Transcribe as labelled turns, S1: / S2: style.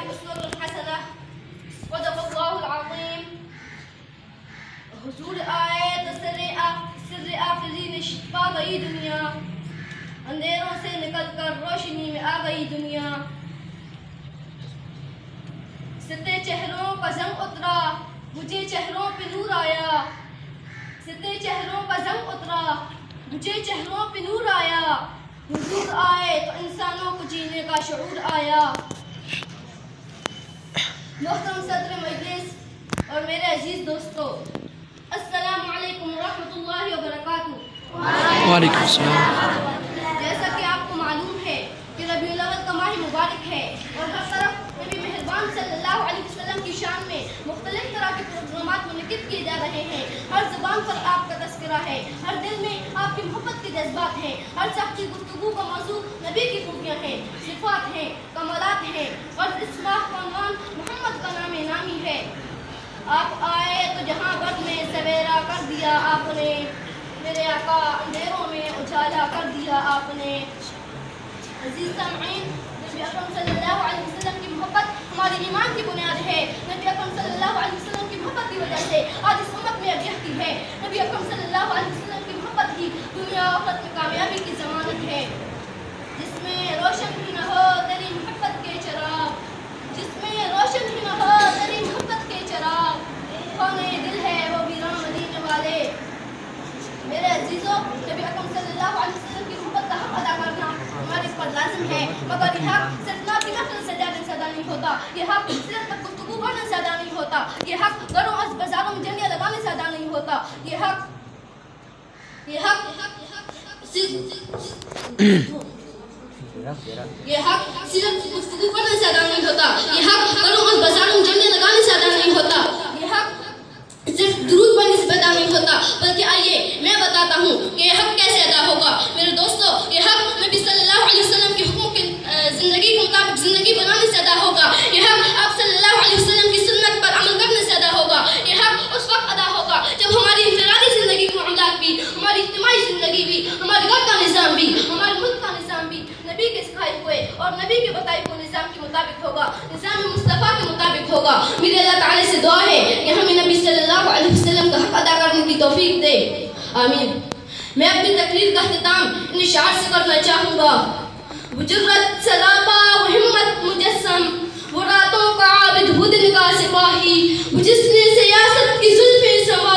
S1: الأسوة الحسنة. صدق اللہ العظیم. حضور آئے تو سر آفرین پا گئی دنیا، اندھیروں سے نکل کر روشنی میں آ گئی دنیا. ستے چہروں کا زنگ اترا، مجھے چہروں پہ نور آیا. ستے چہروں کا زنگ اترا، مجھے چہروں پہ نور آیا. حضور آئے تو انسانوں کو جینے کا شعور آیا. محترم صدر مجلس اور میرے عزیز دوستو، السلام علیکم ورحمۃ اللہ وبرکاتہ.
S2: وعلیکم السلام.
S1: جیسا کہ آپ کو معلوم ہے کہ ربیع الاول کا ماہ مبارک ہے اور ہر طرف نبی مہربان صلی اللہ علیہ وسلم کی شان میں مختلف طرح کے پروگرامات منعقد کیے جا رہے ہیں. ہر زبان پر آپ کا تذکرہ ہے، ہر دل میں آپ کی محبت کے جذبات ہیں. ہر شخص کی گفتگو کا موضوع نبی کی خوبیاں ہیں، صفات ہیں، کمالات ہیں اور اس ماہ کا عنوان محمد کا نام نامی ہے. آپ آئے تو جہاں گرد میں سویرا کر دیا آپ نے، میرے آقا اندھیروں میں اجالا کر دیا آپ نے. عزیز سامعین، نبی اکرم صلی اللہ علیہ وسلم کی محبت ہماری ایمان کی بنیاد ہے. نبی اکرم صلی اللہ علیہ وسلم کی محبت کی وجہ سے آج اس امت میں ابیہتی ہے. نبی اکرم صلی اللہ علیہ وسلم کی محبت ہی دنیا و آخرت میں کامیابی کی ضمانت ہے. جس میں روشن ہی نہ ہو تیری محبت کے چراغ، جس میں روشن ہی نہ ہو تیری محبت کے چراغ، کھونے دل ہے وہ ویران مدینے والے. میرے عزیزوں، نبی اکرم صلی اللہ علیہ وسلم کی محبت کا حق ادا کرنا ہمارے پر لازم ہے، مگر یہ حق صرف نام کی محفل سجانے سے ادا نہیں ہوتا. یہ حق صرف تک گفتگو کرنے سے ادا نہیں ہوتا. یہ حق گھروں اور بازاروں میں جھنڈیاں لگانے سے ادا نہیں ہوتا. یہ حق صرف گفتگو کرنے سے ادا نہیں ہوتا. یہ حق گھروں اور بازاروں میں جھنڈیاں لگانے سے ادا نہیں ہوتا. یہ حق صرف درود پڑھنے سے ادا نہیں ہوتا. بلکہ آئیے میں بتاتا ہوں کہ یہ حق کیسے ادا ہوگا. میرے دوستو، یہ حق نبی صلی اللہ علیہ وسلم کے حکموں کی زندگی کے مطابق زندگی بنانے سے ادا ہوگا. یہ حق آپ صلی اللہ علیہ وسلم کی سنت پر عمل کرنے سے ادا ہوگا. یہ حق اس وقت ادا ہوگا جب ہماری انفرادی زندگی کے معاملات بھی، ہماری اجتماعی زندگی بھی، ہمارے گھر کا نظام بھی، ہمارے ملک کا نظام بھی نبی کے سکھائے ہوئے اور نبی کے بتائے ہوئے نظام کے مطابق ہوگا، نظام مصطفیٰ کے مطابق ہوگا. میرے اللہ تعالی سے دعا ہے کہ ہمیں نبی صلی اللہ علیہ وسلم کا حق ادا کرنے کی توفیق دے. آمین. میں اپنی تقریر کا اختتام ان اشعار سے کرنا چاہوں گا. وہ جرت سراپا، وہ ہمت مجسم، وہ راتوں کا عابد، وہ دن کا سپاہی، وہ جس نے سیاست کی زلفیں سنواری.